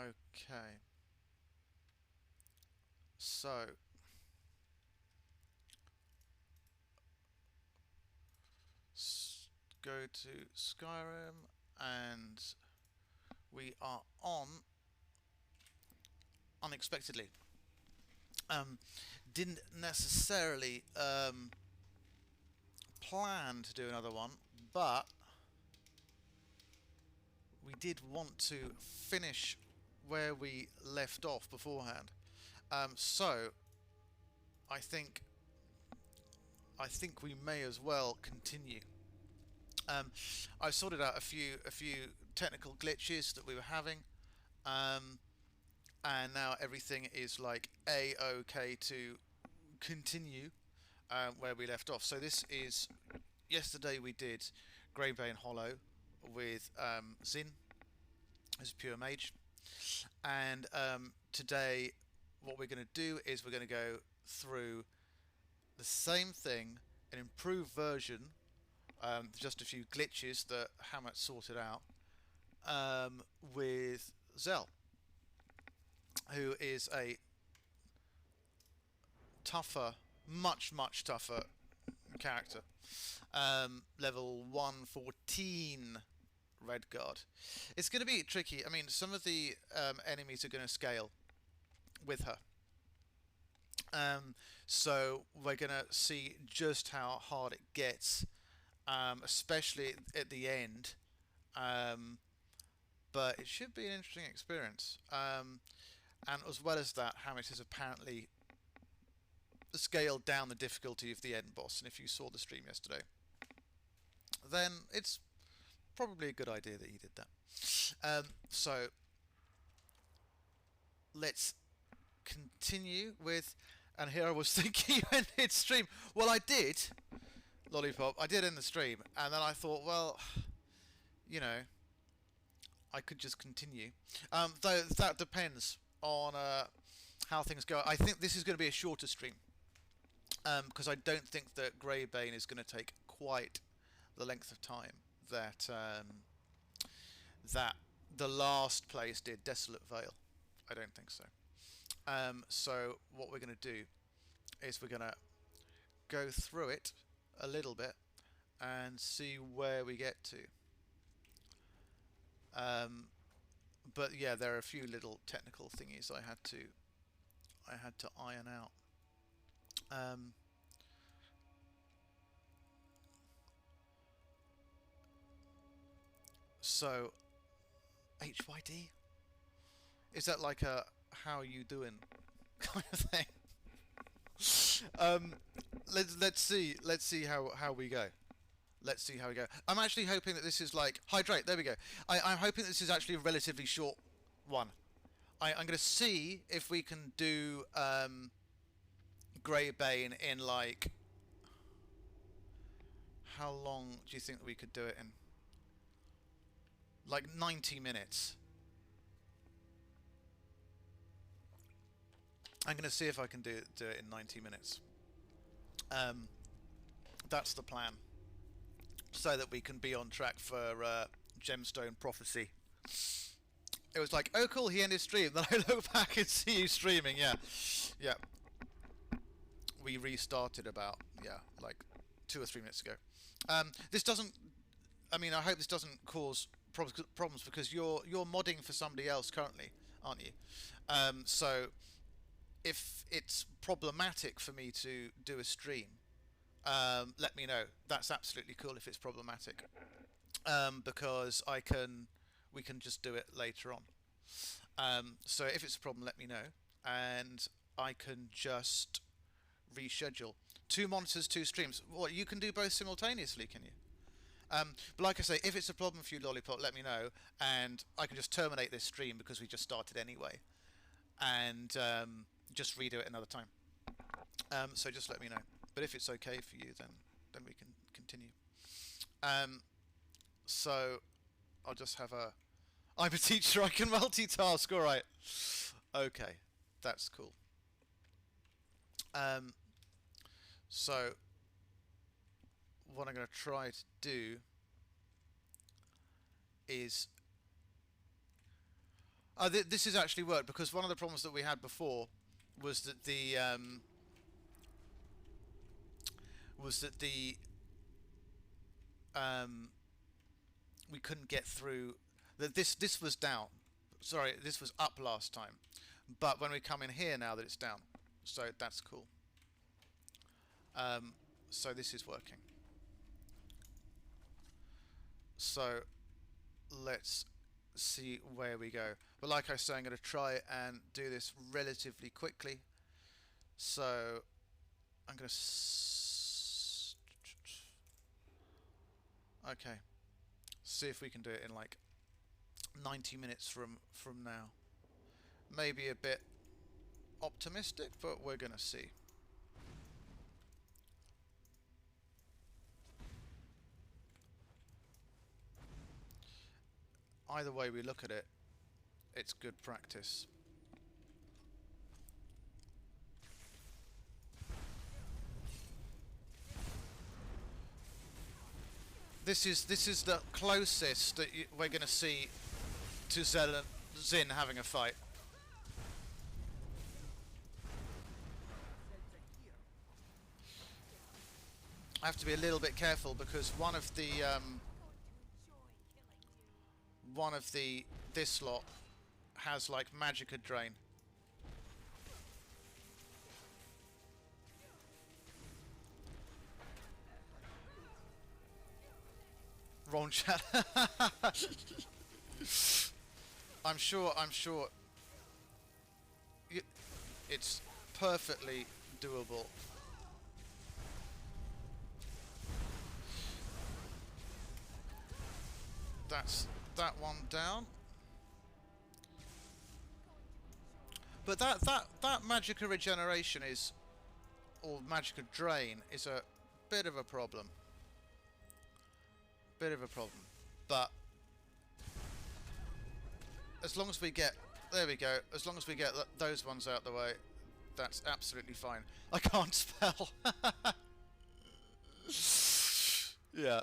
Okay. So go to Skyrim, and we are on unexpectedly. Didn't necessarily plan to do another one, but we did want to finish where we left off beforehand. So I think we may as well continue. I've sorted out a few technical glitches that we were having, and now everything is like a-okay to continue where we left off. So this is yesterday we did Greybane Hollow with Zin as a pure mage, and today what we're going to do is we're going to go through the same thing, an improved version, just a few glitches that Hammet sorted out, with Zell, who is a tougher, much tougher character. Level 114 Redguard. It's going to be tricky. I mean, some of the enemies are going to scale with her. So we're going to see just how hard it gets, especially at the end. But it should be an interesting experience. And as well as that, Hammet has apparently scaled down the difficulty of the end boss. And if you saw the stream yesterday, then it's probably a good idea that he did that. So let's continue with. And here I was thinking you ended stream. Well, I did, Lollipop. I did end the stream, and then I thought, well, you know, I could just continue. Though that depends on how things go. I think this is going to be a shorter stream, because I don't think that Greybane is going to take quite the length of time that that the last place did, Desolate Vale. I don't think so. So what we're going to do is we're going to go through it a little bit and see where we get to. But yeah, there are a few little technical thingies I had to iron out. So HYD, is that like a how you doing kind of thing? Let's see how we go. Let's see how we go. I'm actually hoping that this is like hydrate. There we go. I'm hoping this is actually a relatively short one. I'm going to see if we can do Greybane in like, how long do you think that we could do it in? Like 90 minutes. I'm going to see if I can do it in 90 minutes. That's the plan, so that we can be on track for Gemstone Prophecy. It was like, oh cool, he ended stream. Then I look back and see you streaming. Yeah. We restarted about like 2 or 3 minutes ago. This doesn't. I mean, I hope this doesn't cause problems because you're modding for somebody else currently, aren't you? So if it's problematic for me to do a stream, let me know. That's absolutely cool if it's problematic, because we can just do it later on. So if it's a problem, let me know, and I can just reschedule. 2 monitors, 2 streams. What, you can do both simultaneously, can you? But like I say, if it's a problem for you, Lollipop, let me know, and I can just terminate this stream because we just started anyway, and just redo it another time. So just let me know. But if it's okay for you, then we can continue. So I'll just have a. I'm a teacher. I can multitask. All right. Okay, that's cool. So what I'm going to try to do is This has actually worked, because one of the problems that we had before was that the we couldn't get through. That this was down. Sorry, this was up last time, but when we come in here now, that it's down, so that's cool. So this is working. So let's see where we go. But like I say, I'm going to try and do this relatively quickly. So I'm going to okay, see if we can do it in like 90 minutes from now. Maybe a bit optimistic, but we're going to see. Either way we look at it, it's good practice. This is the closest that we're going to see to Zell and Zin having a fight. I have to be a little bit careful, because one of this lot has like magicka drain. Wrong chat. I'm sure it's perfectly doable. That's that one down. But that magicka regeneration is, or magicka drain, is a bit of a problem. But as long as we get, there we go, as long as we get those ones out the way, that's absolutely fine. I can't spell. Yeah,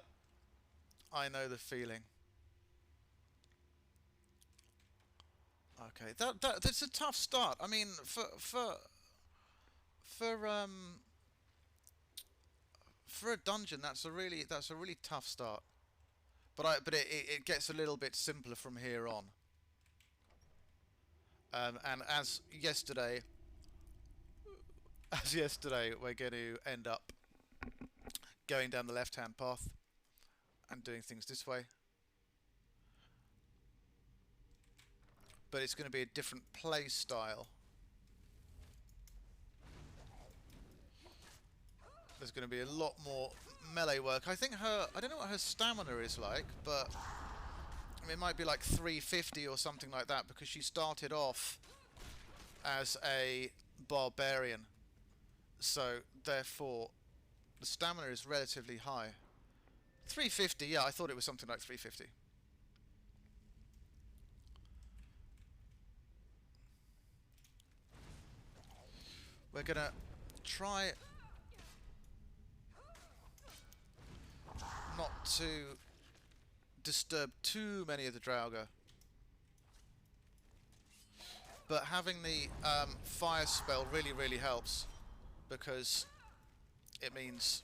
I know the feeling. Okay, that's a tough start. I mean, for a dungeon, that's a really tough start. But it gets a little bit simpler from here on. And as yesterday, we're going to end up going down the left-hand path and doing things this way. But it's going to be a different play style. There's going to be a lot more melee work. I think I don't know what her stamina is like, but I mean, it might be like 350 or something like that, because she started off as a barbarian. So therefore, the stamina is relatively high. 350, yeah, I thought it was something like 350. We're gonna try not to disturb too many of the Draugr, but having the fire spell really helps, because it means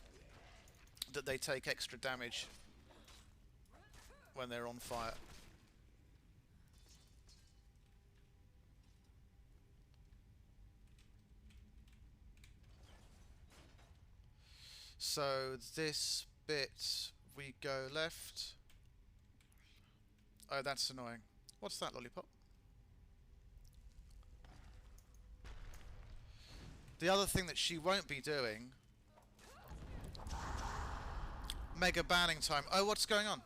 that they take extra damage when they're on fire. So this bit, we go left. Oh, that's annoying. What's that, lollipop? The other thing that she won't be doing... Mega banning time. Oh, what's going on?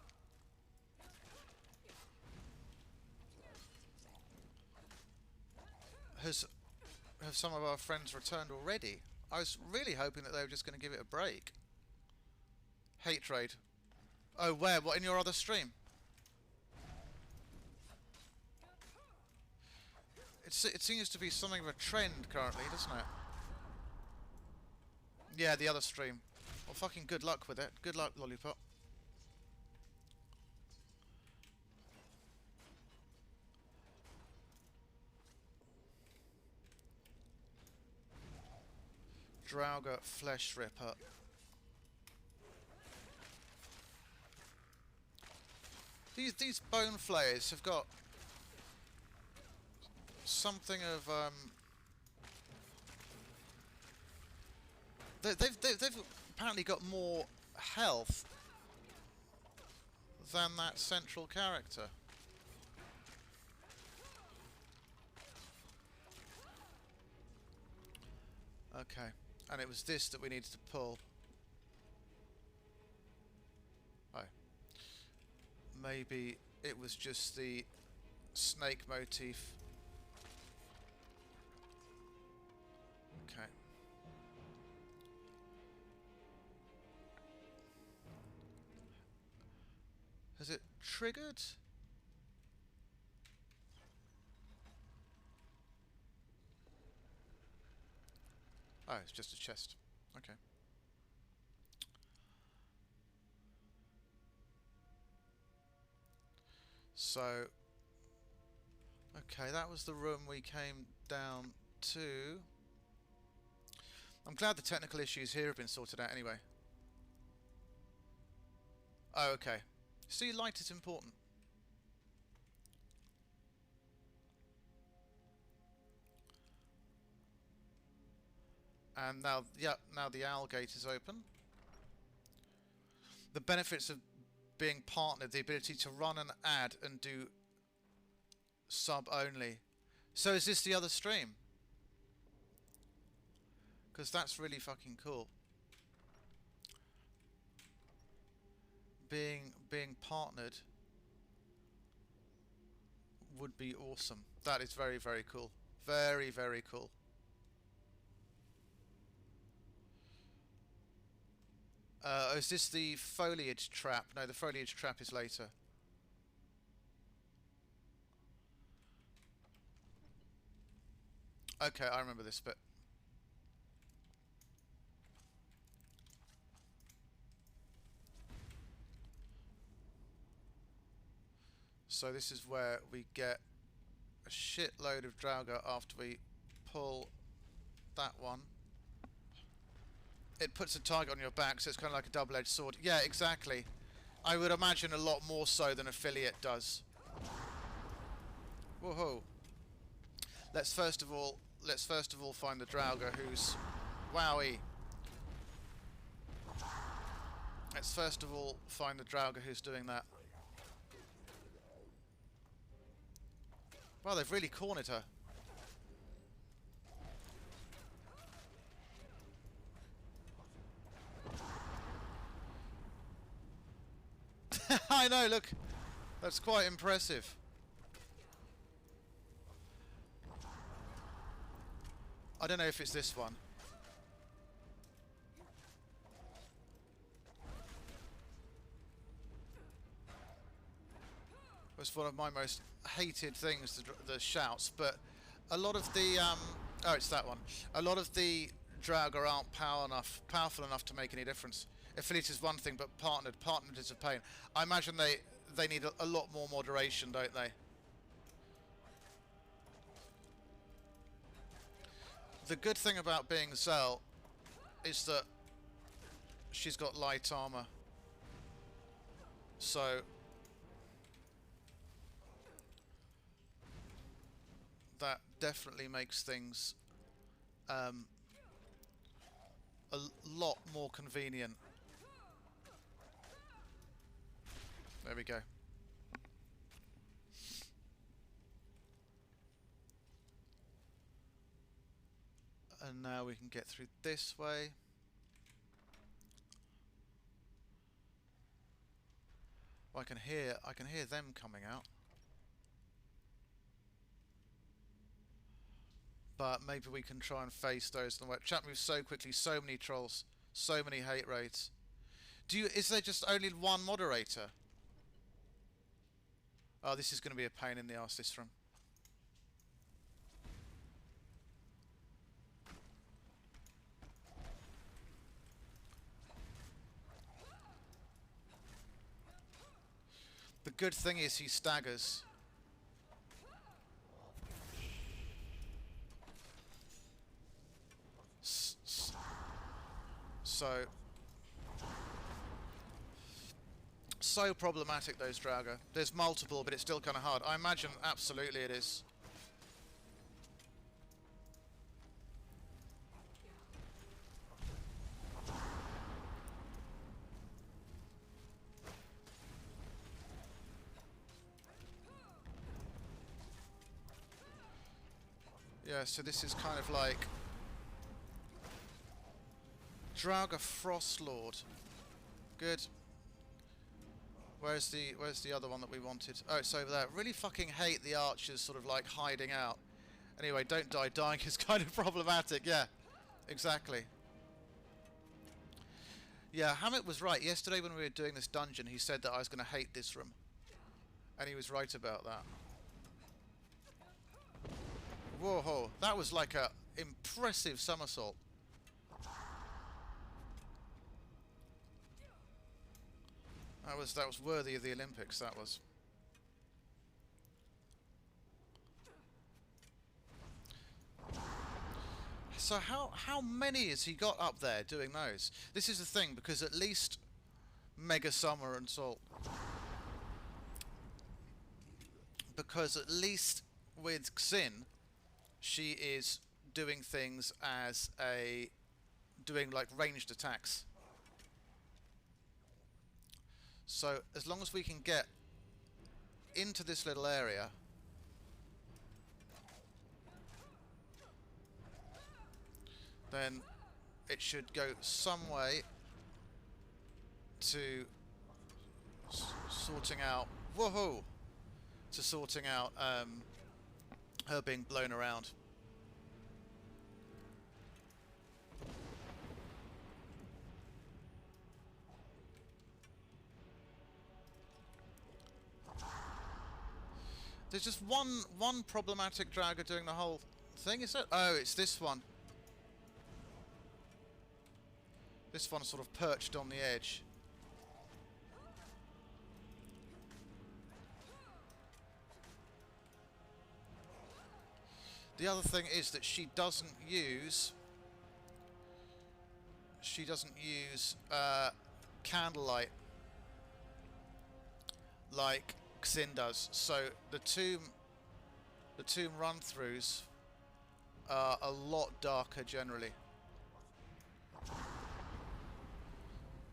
Have some of our friends returned already? I was really hoping that they were just going to give it a break. Hate trade. Oh, where? What, in your other stream? It seems to be something of a trend currently, doesn't it? Yeah, the other stream. Well, fucking good luck with it. Good luck, lollipop. Draugr Flesh Ripper. These bone flayers have got something of they've apparently got more health than that central character. Okay, and it was this that we needed to pull. Oh. Maybe it was just the snake motif. Okay. Has it triggered? Oh, it's just a chest. Okay. So, okay, that was the room we came down to. I'm glad the technical issues here have been sorted out anyway. Oh, okay. See, light is important. And now, yeah, now the owl gate is open. The benefits of being partnered, the ability to run an ad and do sub only. So is this the other stream? Because that's really fucking cool. Being partnered would be awesome. That is very, very cool. Very, very cool. Is this the foliage trap? No, the foliage trap is later. Okay, I remember this bit. So this is where we get a shitload of Draugr after we pull that one. It puts a target on your back, so it's kind of like a double-edged sword. Yeah, exactly. I would imagine a lot more so than Affiliate does. Woohoo! Let's first of all find the Draugr who's wowie. Let's first of all find the Draugr who's doing that. Well, they've really cornered her. I know, look. That's quite impressive. I don't know if it's this one. It's one of my most hated things, the shouts, but a lot of the oh, it's that one. A lot of the Draugr aren't powerful enough to make any difference. Affiliate is one thing, but partnered is a pain. I imagine they need a lot more moderation, don't they? The good thing about being Zell is that she's got light armor, so that definitely makes things a lot more convenient. There we go. And now we can get through this way. I can hear them coming out. But maybe we can try and face those. Chat moves so quickly, so many trolls, so many hate raids. Is there just only one moderator? Oh, this is going to be a pain in the arse, this room. The good thing is he staggers. So problematic, those Draugr. There's multiple, but it's still kind of hard. I imagine absolutely it is. Yeah, so this is kind of like Draugr Frostlord. Good. Where's the other one that we wanted? Oh, it's over there. Really fucking hate the archers sort of like hiding out. Anyway, don't die. Dying is kind of problematic. Yeah, exactly. Yeah, Hammet was right. Yesterday when we were doing this dungeon, he said that I was going to hate this room. And he was right about that. Whoa, that was like a impressive somersault. That was worthy of the Olympics, that was. So how many has he got up there doing those? This is the thing, because at least Mega Summer and Salt. Because at least with Xin, she is doing things as doing like ranged attacks. So as long as we can get into this little area, then it should go some way to sorting out her being blown around. There's just one problematic Draugr doing the whole thing, is it? Oh, it's this one. This one's sort of perched on the edge. The other thing is that she doesn't use candlelight like Xin does. So the tomb run-throughs are a lot darker generally.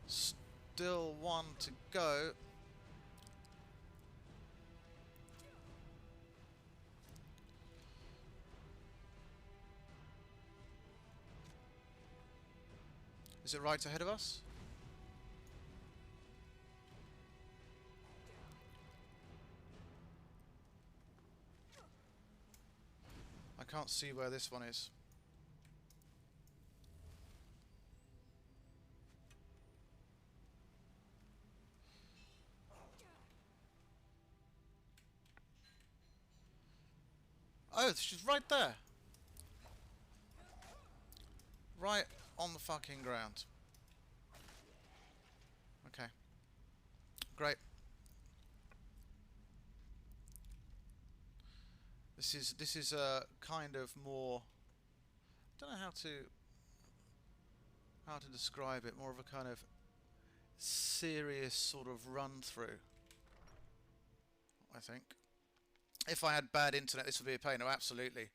Still one to go. Is it right ahead of us? I can't see where this one is. Oh, she's right there. Right on the fucking ground. Okay. Great. This is a kind of more, I don't know how to describe it, more of a kind of serious sort of run through, I think. If I had bad internet, this would be a pain. Oh, absolutely.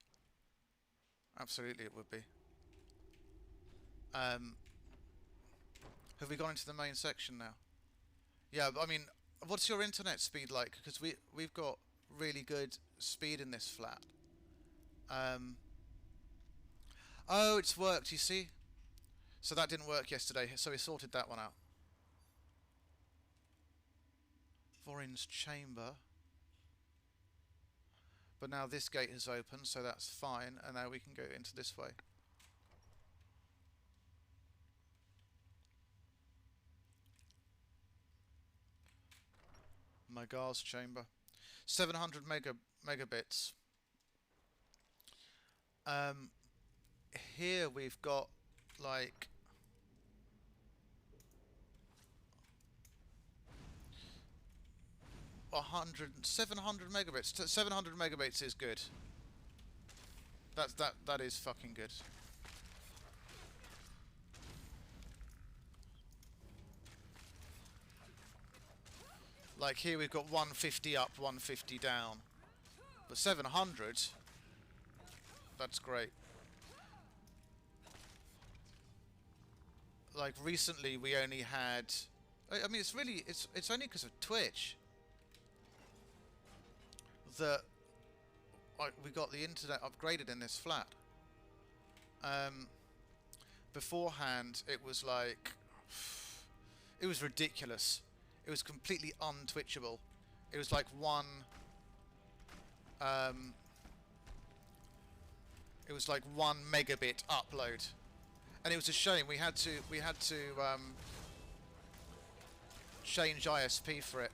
Absolutely it would be. Have we gone into the main section now? Yeah, I mean, what's your internet speed like? Because we've got really good speed in this flat. Oh, it's worked, you see? So that didn't work yesterday, so we sorted that one out. Vorin's chamber. But now this gate has opened, so that's fine, and now we can go into this way. Magar's chamber. 700 megabits. Here we've got like 700 megabits. 700 megabits is good. That is fucking good. Like here we've got 150 up, 150 down. But 700, that's great. Like recently we only had... I mean, it's only because of Twitch that we got the internet upgraded in this flat. Beforehand, it was like... It was ridiculous. It was completely untwitchable. It was like one... it was like 1 megabit upload. And it was a shame. We had to change ISP for it.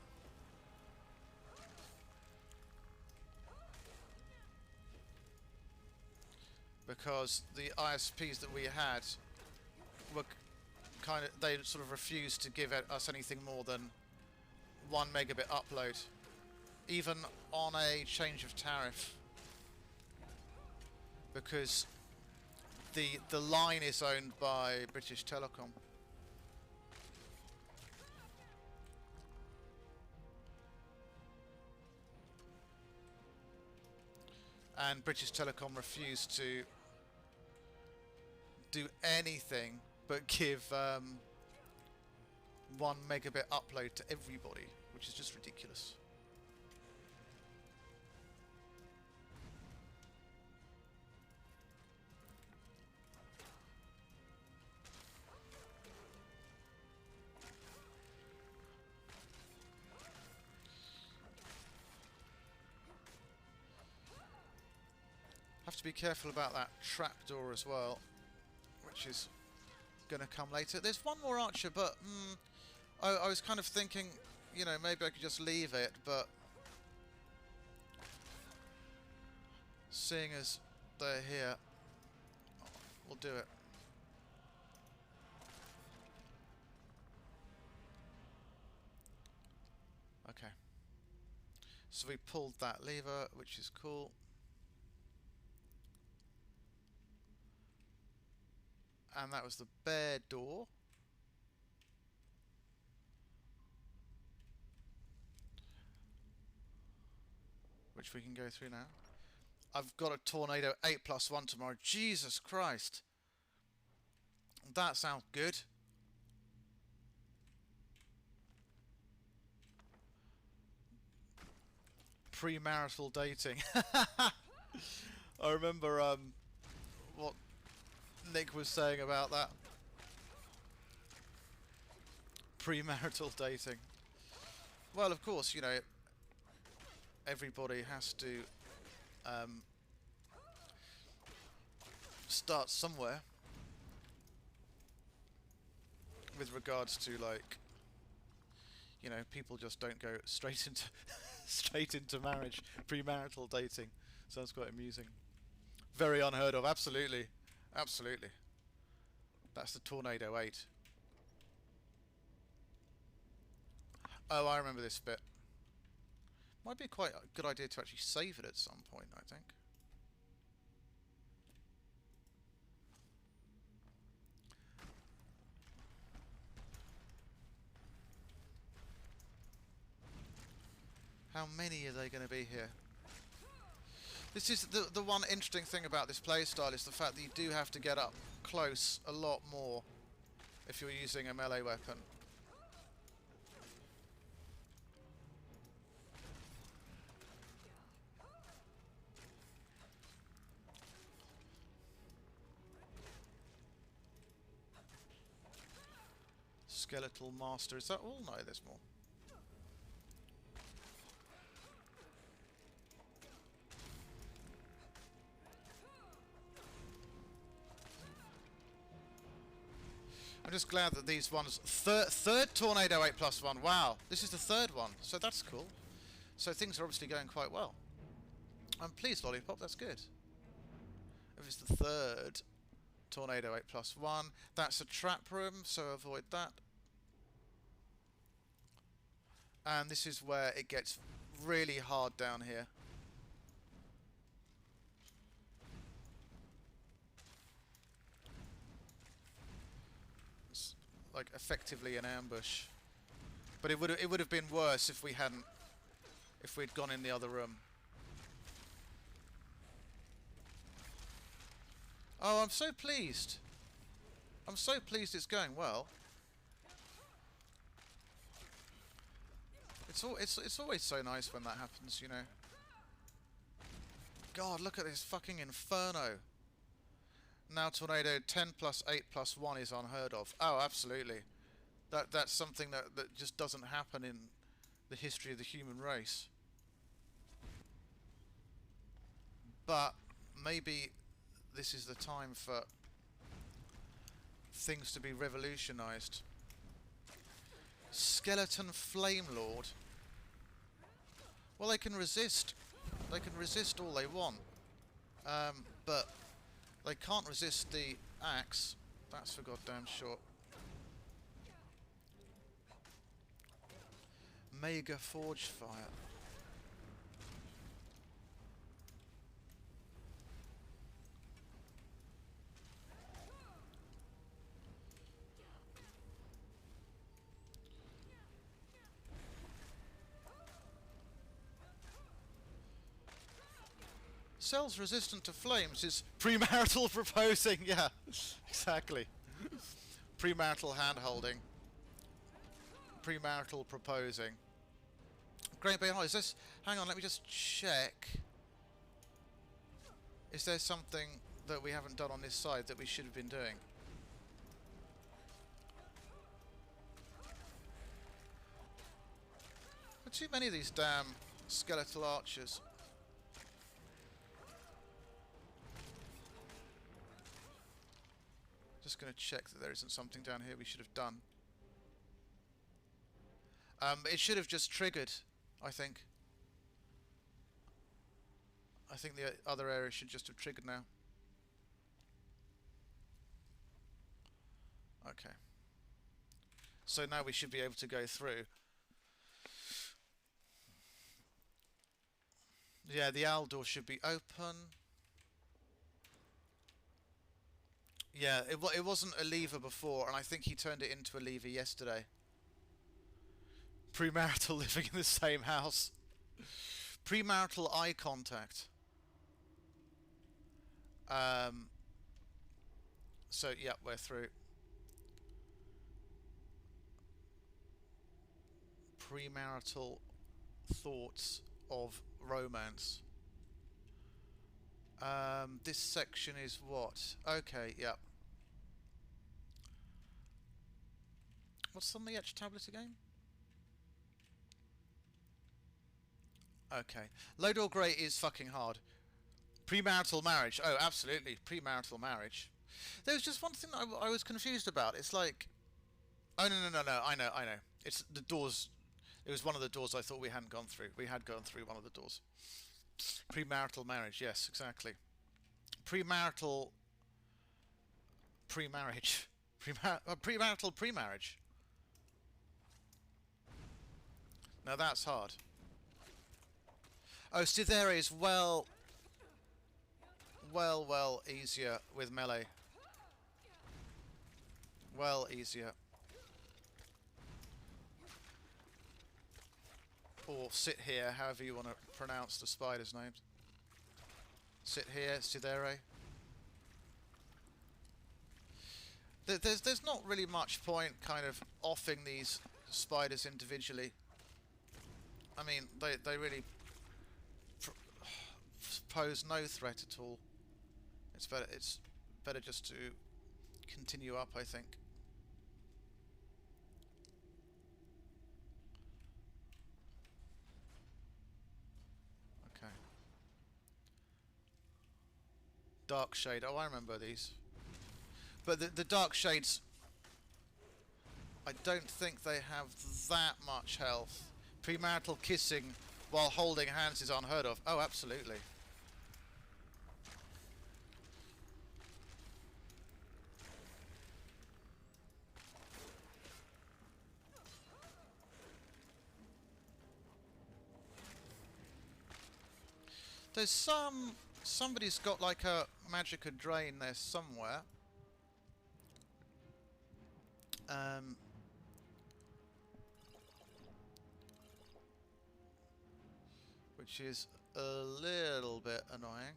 Because the ISPs that we had were kind of, they sort of refused to give us anything more than 1 megabit upload, even on a change of tariff, because the line is owned by British Telecom. And British Telecom refused to do anything but give 1 megabit upload to everybody, which is just ridiculous. Have to be careful about that trapdoor as well, which is going to come later. There's one more archer, but I was kind of thinking, you know, maybe I could just leave it, but seeing as they're here, we'll do it. Okay. So we pulled that lever, which is cool. And that was the bare door. Which we can go through now. I've got a tornado 8+1 tomorrow. Jesus Christ. That sounds good. Premarital dating. I remember what Nick was saying about that. Premarital dating. Well, of course, you know, everybody has to start somewhere with regards to, like, you know, people just don't go straight into straight into marriage. Premarital dating sounds quite amusing. Very unheard of. Absolutely, absolutely. That's the Tornado 8. Oh, I remember this bit. Might be quite a good idea to actually save it at some point, I think. How many are they going to be here? This is the one interesting thing about this playstyle, is the fact that you do have to get up close a lot more if you're using a melee weapon. Skeletal Master, is that all? No, there's more. I'm just glad that these ones... Third Tornado 8+1, wow. This is the third one, so that's cool. So things are obviously going quite well. I'm pleased, Lollipop, that's good. If it's the third Tornado 8+1, that's a trap room, so avoid that. And this is where it gets really hard down here. It's like effectively an ambush. But it would have been worse if we hadn't, if we'd gone in the other room. Oh, I'm so pleased. I'm so pleased it's going well. It's always so nice when that happens, you know. God, look at this fucking inferno. Now tornado 10 plus 8 plus 1 is unheard of. Oh, absolutely. That's something that just doesn't happen in the history of the human race. But maybe this is the time for things to be revolutionized. Skeleton Flame Lord. Well, they can resist. They can resist all they want. But they can't resist the axe. That's for goddamn sure. Mega Forge Fire. Zell's resistant to flames is premarital proposing. Yeah, exactly. Premarital hand-holding. Premarital proposing. Greybane Hollow, is this... Hang on, let me just check. Is there something that we haven't done on this side that we should have been doing? There are too many of these damn skeletal archers. Just going to check that there isn't something down here we should have done. It should have just triggered, I think. I think the other area should just have triggered now. Okay. So now we should be able to go through. Yeah, the owl door should be open. Yeah, it wasn't a lever before, and I think he turned it into a lever yesterday. Premarital living in the same house. Premarital eye contact. So, yeah, we're through. Premarital thoughts of romance. This section is what? Okay, yep. What's on the etched tablet again? Okay. Lodor Grey is fucking hard. Premarital marriage. Oh, absolutely. Premarital marriage. There was just one thing that I was confused about. It's like... Oh, no. I know. It's the doors. It was one of the doors I thought we hadn't gone through. We had gone through one of the doors. Premarital marriage. Yes, exactly. Premarital... Pre-marriage. Premarital pre-marriage. Now that's hard. Oh, Stithera is well easier with melee. Well easier. Or sit here, however you want to pronounce the spider's names. Sit here, Stithera. There's not really much point kind of offing these spiders individually. I mean, they really pose no threat at all. It's better just to continue up, I think. Okay. Dark Shade. Oh, I remember these. But the Dark Shades, I don't think they have that much health. Premarital kissing while holding hands is unheard of. Oh, absolutely. There's somebody's got like a Magicka Drain there somewhere. which is a little bit annoying.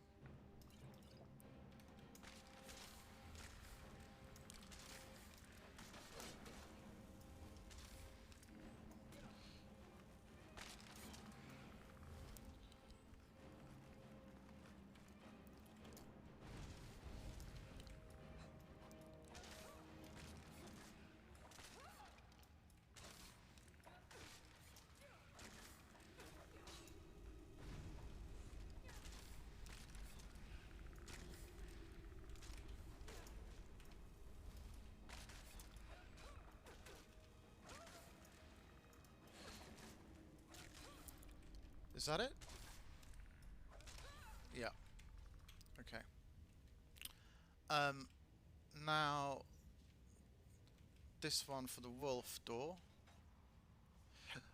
Is that it? Yeah. Okay. Now this one for the wolf door.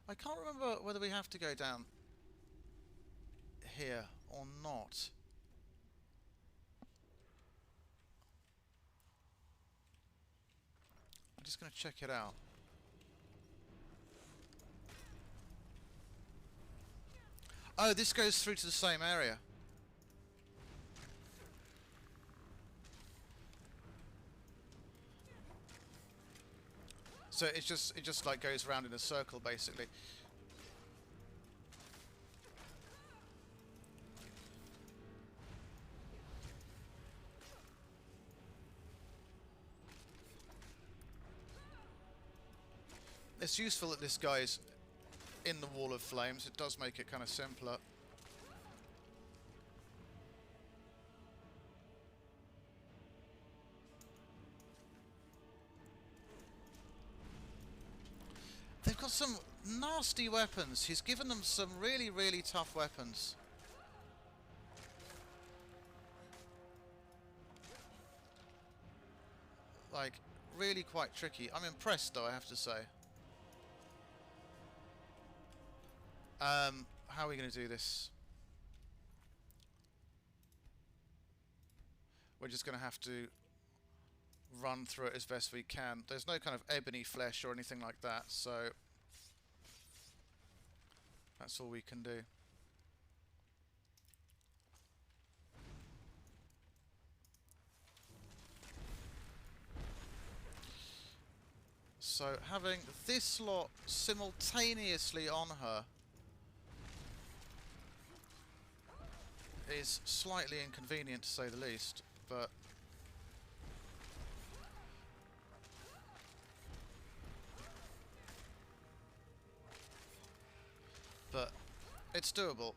I can't remember whether we have to go down here or not. I'm just going to check it out. Oh, this goes through to the same area. So it just like goes around in a circle basically. It's useful that this guy's in the wall of flames. It does make it kind of simpler. They've got some nasty weapons. He's given them some really, really tough weapons. Like, really quite tricky. I'm impressed though, I have to say. How are we going to do this? We're just going to have to run through it as best we can. There's no kind of ebony flesh or anything like that, so that's all we can do. So having this lot simultaneously on her is slightly inconvenient to say the least, but it's doable.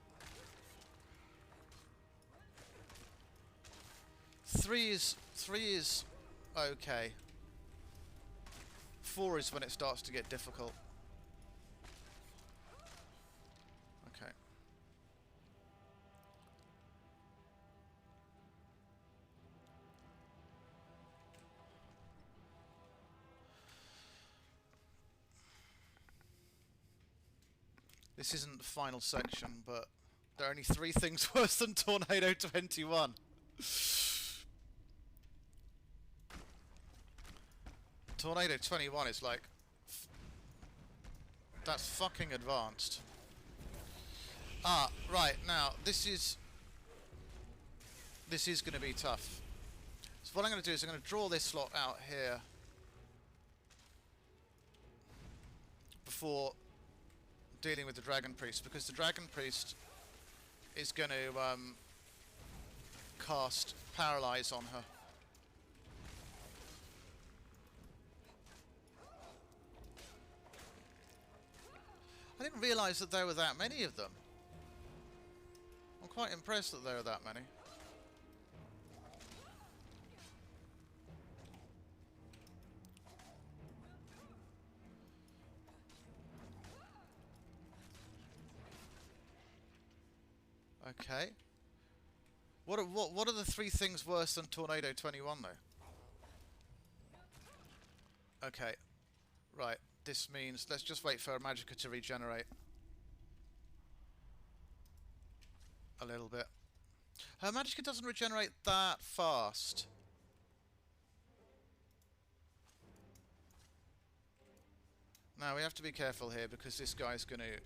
3 is okay. 4 is when it starts to get difficult. Okay. This isn't the final section, but there are only 3 things worse than Tornado 21. Tornado 21 is like... that's fucking advanced. Ah, right, now, this is going to be tough. So what I'm going to do is I'm going to draw this slot out here before dealing with the Dragon Priest, because the Dragon Priest is going to cast Paralyze on her. I didn't realise that there were that many of them. I'm quite impressed that there are that many. Okay. What are the 3 things worse than Tornado 21 though? Okay. Right. This means let's just wait for Magicka to regenerate a little bit. Her Magicka doesn't regenerate that fast. Now we have to be careful here because this guy's going to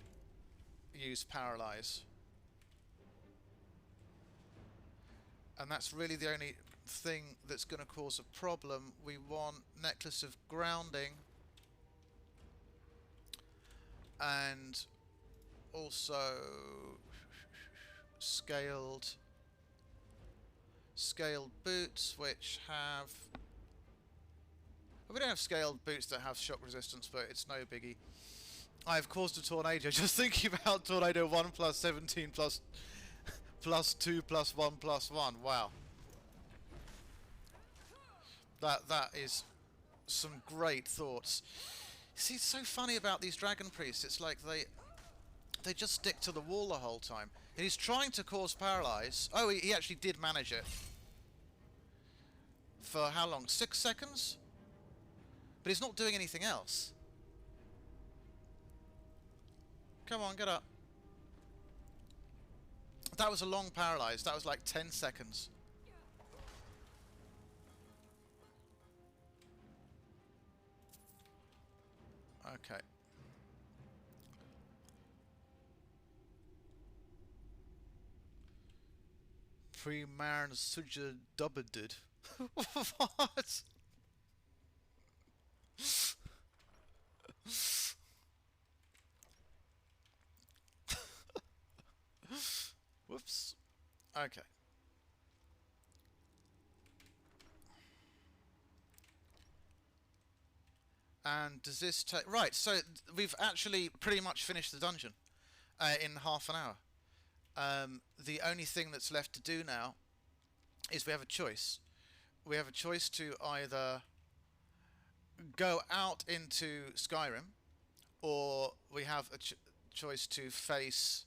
use Paralyze. And that's really the only thing that's going to cause a problem. We want Necklace of Grounding. And also scaled boots, which have... We don't have scaled boots that have shock resistance, but it's no biggie. I've caused a tornado just thinking about tornado 1 plus 17 plus 2 plus 1 plus 1. Wow. That is some great thoughts. See, it's so funny about these dragon priests. It's like they just stick to the wall the whole time. And he's trying to cause paralyze. Oh, he actually did manage it. For how long? 6 seconds? But he's not doing anything else. Come on, get up. That was a long paralyze. That was like 10 seconds. Okay. Pre-Marn Suja Dubbedid. What? Whoops. Okay. And does this take... Right, so we've actually pretty much finished the dungeon in half an hour. The only thing that's left to do now is we have a choice. We have a choice to either go out into Skyrim, or we have a choice to face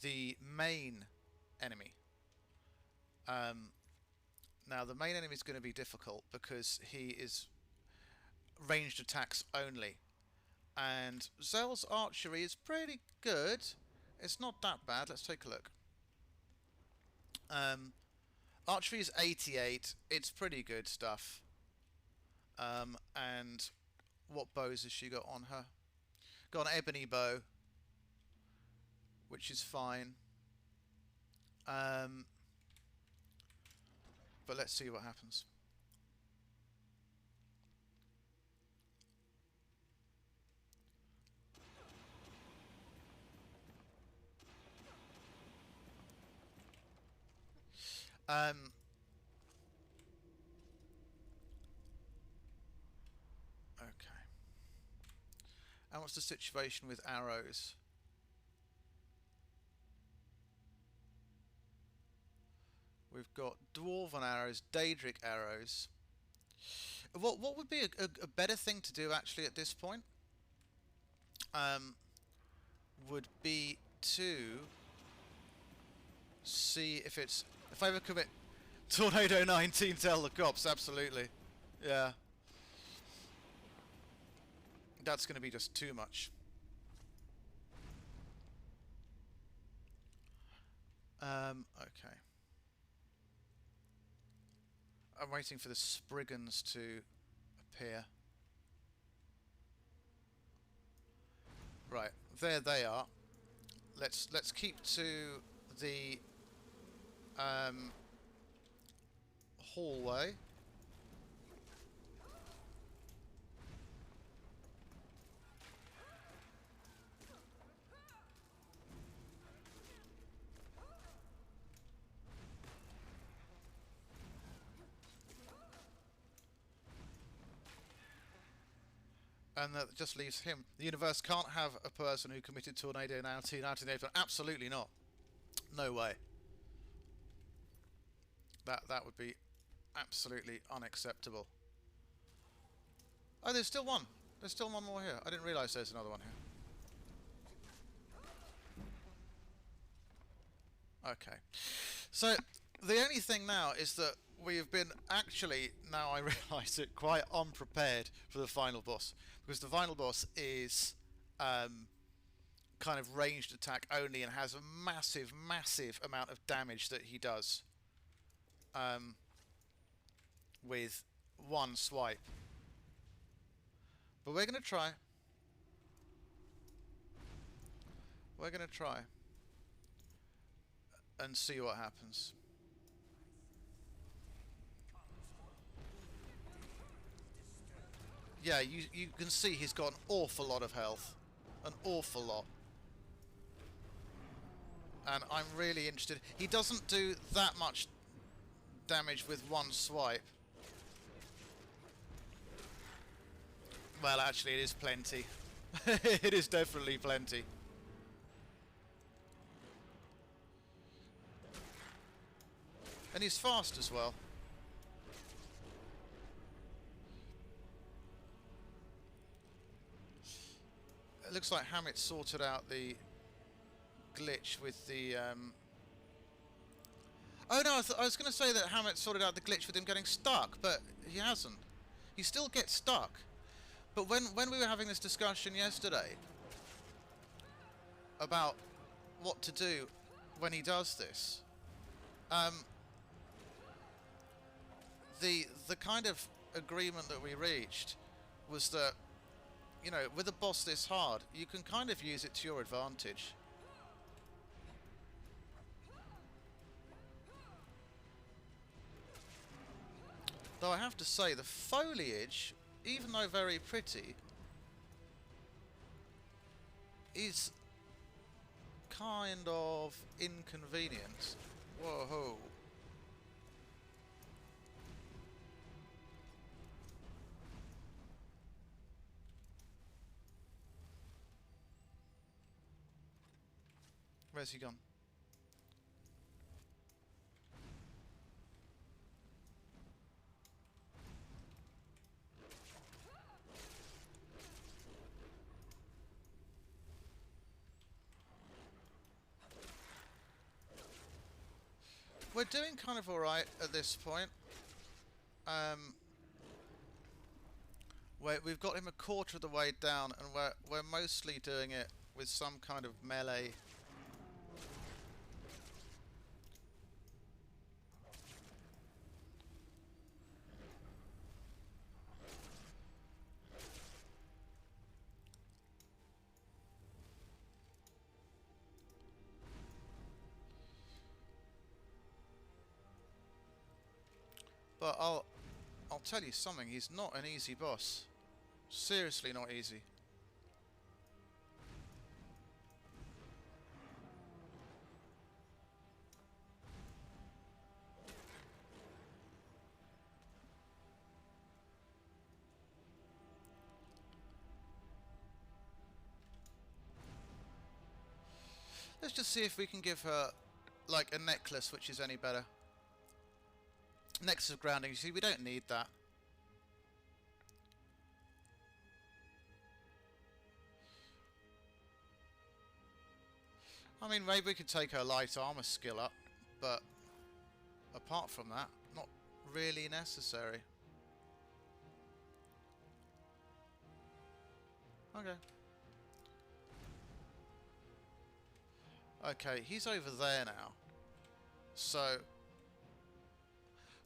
the main enemy. Now, the main enemy is going to be difficult because he is ranged attacks only. And Zell's archery is pretty good. It's not that bad. Let's take a look. Archery is 88. It's pretty good stuff. And what bows has she got on her? Got an ebony bow, which is fine. But let's see what happens. Okay. And what's the situation with arrows? We've got dwarven arrows, Daedric arrows. What would be a better thing to do actually at this point? Would be to see if it's... If I ever commit Tornado 19, tell the cops, absolutely. Yeah. That's going to be just too much. Okay. I'm waiting for the Spriggans to appear. Right, there they are. Let's keep to the hallway. And that just leaves him. The universe can't have a person who committed Tornado 19 out in the open. Absolutely not. No way. That would be absolutely unacceptable. Oh, there's still one. There's still one more here. I didn't realise there's another one here. Okay. So, the only thing now is that we have been actually, now I realise it, quite unprepared for the final boss. Because the final boss is kind of ranged attack only and has a massive, massive amount of damage that he does with one swipe. But we're going to try. We're going to try and see what happens. Yeah, you can see he's got an awful lot of health. An awful lot. And I'm really interested. He doesn't do that much damage with one swipe. Well, actually, it is plenty. It is definitely plenty. And he's fast as well. It looks like Hammet sorted out the glitch with the... Oh no, I was going to say that Hammet sorted out the glitch with him getting stuck, but he hasn't. He still gets stuck. But when we were having this discussion yesterday about what to do when he does this, the kind of agreement that we reached was that, you know, with a boss this hard, you can kind of use it to your advantage. Though I have to say, the foliage, even though very pretty, is kind of inconvenient. Whoa. Where's he gone? We're doing kind of alright at this point. We've got him a quarter of the way down, and we're mostly doing it with some kind of melee. But I'll tell you something, he's not an easy boss. Seriously not easy. Let's just see if we can give her, like, a necklace which is any better. Nexus of grounding, you see, we don't need that. I mean, maybe we could take her light armor skill up, but apart from that, not really necessary. Okay. Okay, he's over there now. So,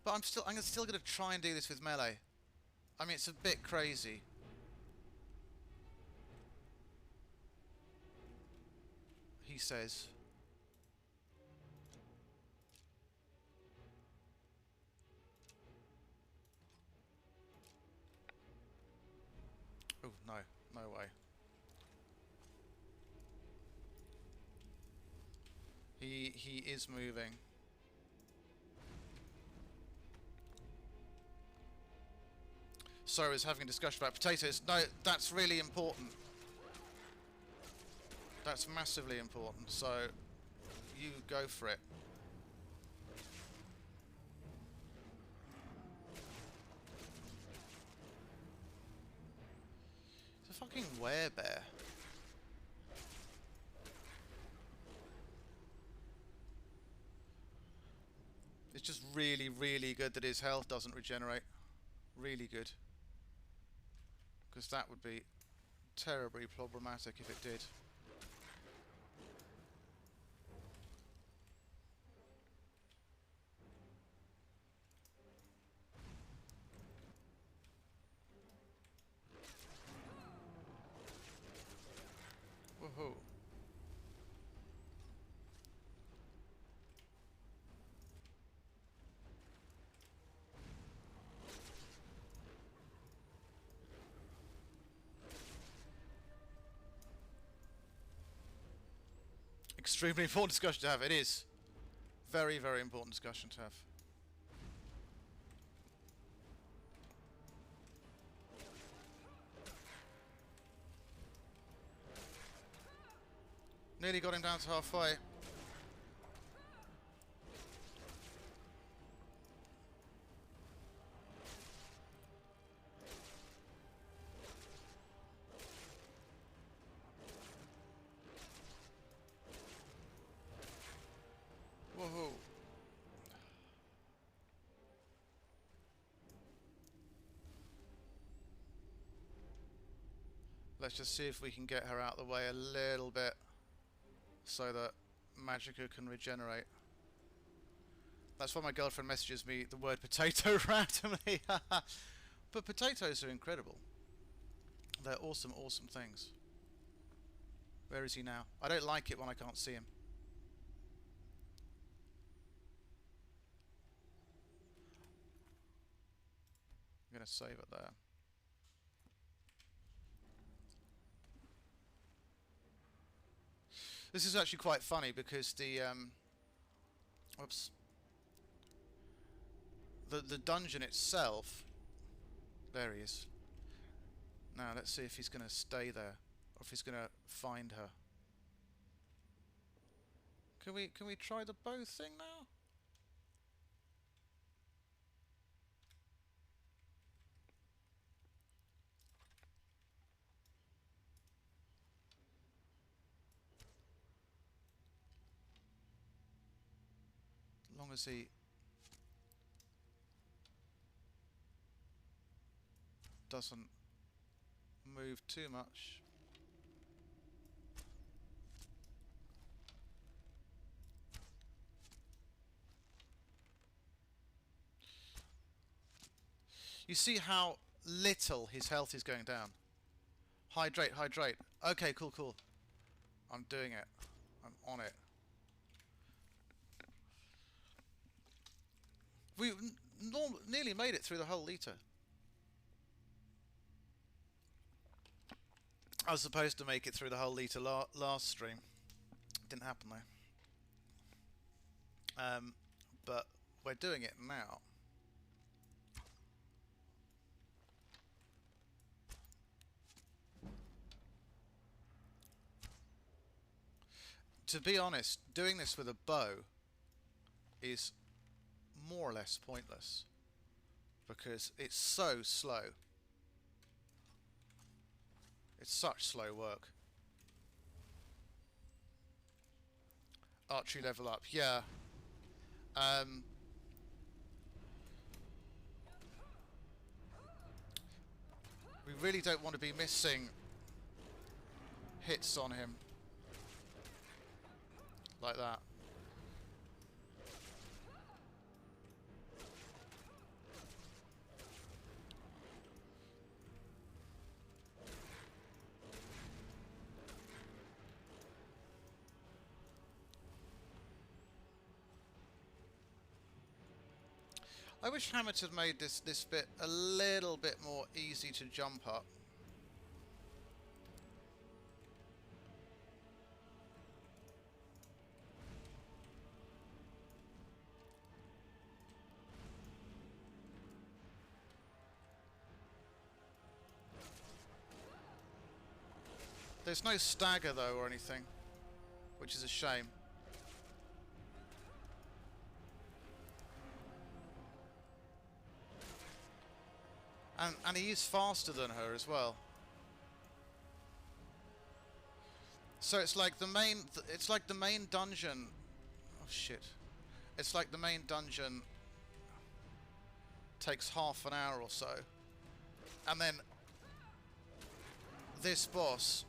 but I'm still going to try and do this with melee. I mean, it's a bit crazy. He says. Oh, no. No way. He is moving. So I was having a discussion about potatoes. No, that's really important. That's massively important. So you go for it. It's a fucking werebear. It's just really, really good that his health doesn't regenerate. Really good. Because that would be terribly problematic if it did. Woohoo. Extremely important discussion to have. It is. Very, very important discussion to have. Nearly got him down to halfway. Woohoo. Let's just see if we can get her out of the way a little bit so that Magicka can regenerate. That's why my girlfriend messages me the word potato randomly. But potatoes are incredible. They're awesome, awesome things. Where is he now? I don't like it when I can't see him. I'm going to save it there. This is actually quite funny because the whoops, the dungeon itself. There he is. Now let's see if he's going to stay there or if he's going to find her. Can we try the bow thing now? As long as he doesn't move too much. You see how little his health is going down. Hydrate, hydrate. Okay, cool, cool. I'm doing it. I'm on it. We nearly made it through the whole liter. I was supposed to make it through the whole liter last stream. Didn't happen though. But we're doing it now. To be honest, doing this with a bow is more or less pointless because it's so slow. It's such slow work. Archery level up, yeah. We really don't want to be missing hits on him like that. I wish Hammet had made this bit a little bit more easy to jump up. There's no stagger though or anything, which is a shame. And he is faster than her as well. So it's like the main dungeon. Oh shit. It's like the main dungeon takes half an hour or so. And then this boss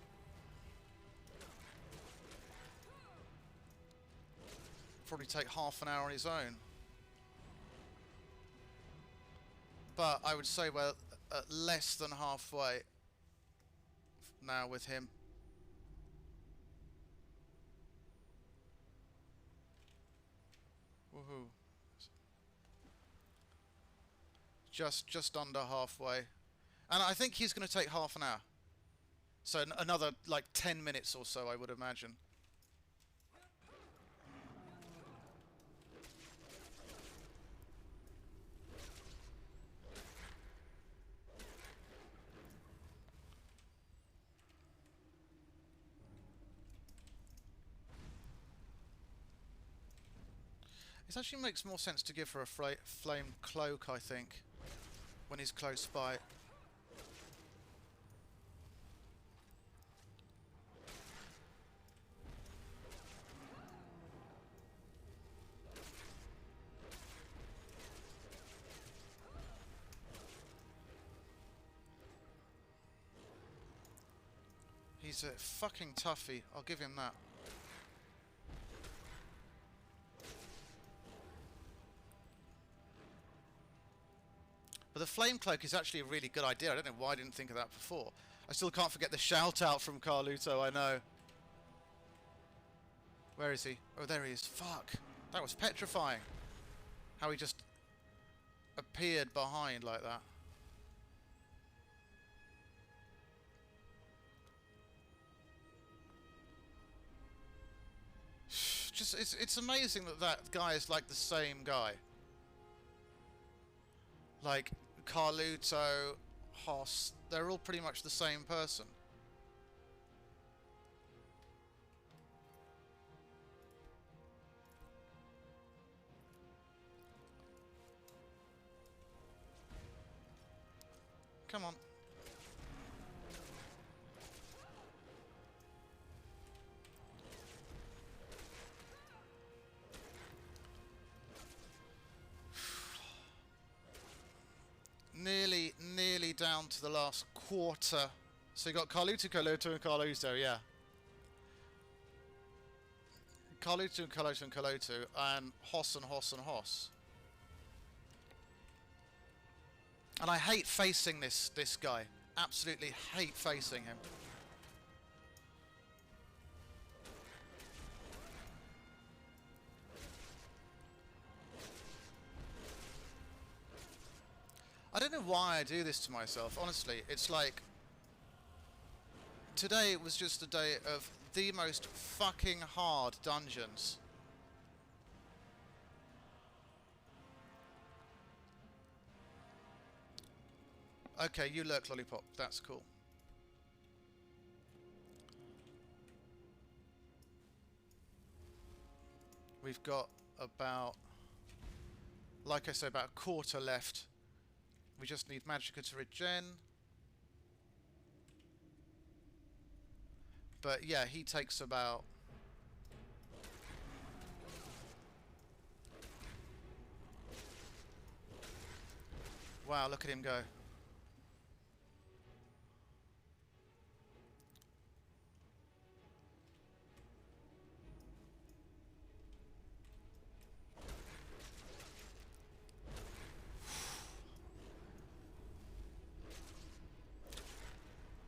probably take half an hour on his own. But I would say we're at less than halfway now with him. Woohoo. Just under halfway. And I think he's going to take half an hour. So another like 10 minutes or so, I would imagine. It actually makes more sense to give her a flame cloak, I think, when he's close by. He's a fucking toughie, I'll give him that. But the flame cloak is actually a really good idea. I don't know why I didn't think of that before. I still can't forget the shout out from Carluto, I know. Where is he? Oh, there he is. Fuck. That was petrifying. How he just appeared behind like that. Just it's amazing that that guy is like the same guy. Like Carluto, Hoss, they're all pretty much the same person. Come on. Nearly down to the last quarter. So you got Carluto, and Carluto, yeah. Carluto and Carluto, and Hoss and Hoss and Hoss. And I hate facing this guy. Absolutely hate facing him. I don't know why I do this to myself, honestly. It's like... Today it was just a day of the most fucking hard dungeons. Okay, you lurk, Lollipop. That's cool. We've got about... Like I said, about a quarter left. We just need Magicka to regen. But yeah, he takes about... Wow, look at him go.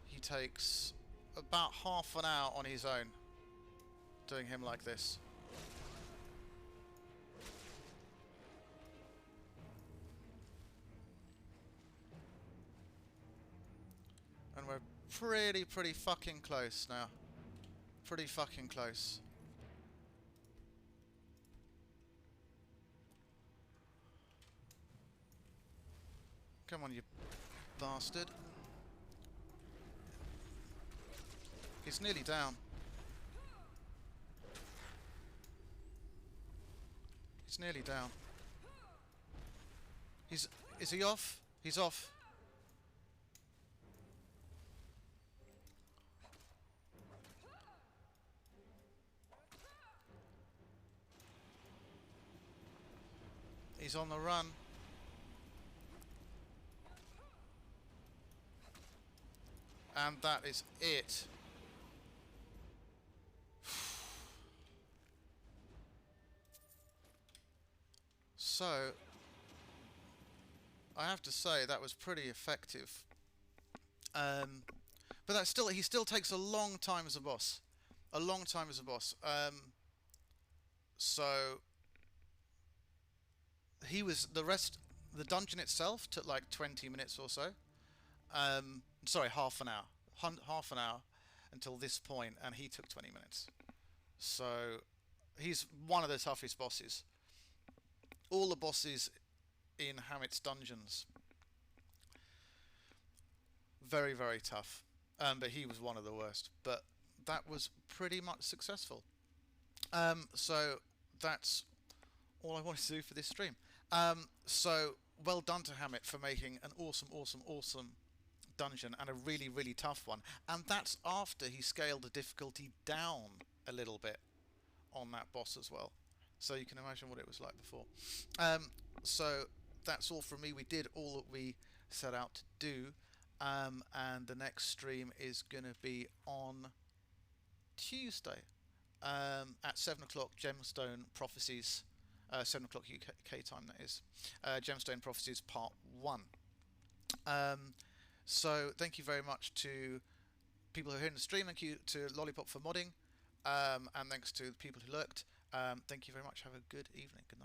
He takes about half an hour on his own doing him like this. And we're pretty fucking close now. Pretty fucking close. Come on, you bastard. He's nearly down. He's nearly down. Is he off? He's off. He's on the run. And that is it. So, I have to say that was pretty effective. But that's still, he still takes a long time as a boss. A long time as a boss. So, he was, the dungeon itself took like 20 minutes or so. Sorry, half an hour. Half an hour until this point, and he took 20 minutes. So, he's one of the toughest bosses. All the bosses in Hammet's dungeons, very, very tough. But he was one of the worst. But that was pretty much successful. So, that's all I wanted to do for this stream. So well done to Hammet for making an awesome, awesome, awesome dungeon, and a really, really tough one. And that's after he scaled the difficulty down a little bit on that boss as well. So you can imagine what it was like before. So that's all from me. We did all that we set out to do. And the next stream is going to be on Tuesday at 7 o'clock, Gemstone Prophecies. 7 o'clock UK time, that is. Gemstone Prophecies Part 1. So thank you very much to people who are here in the stream. Thank you to Lollipop for modding. And thanks to the people who lurked. Thank you very much. Have a good evening. Good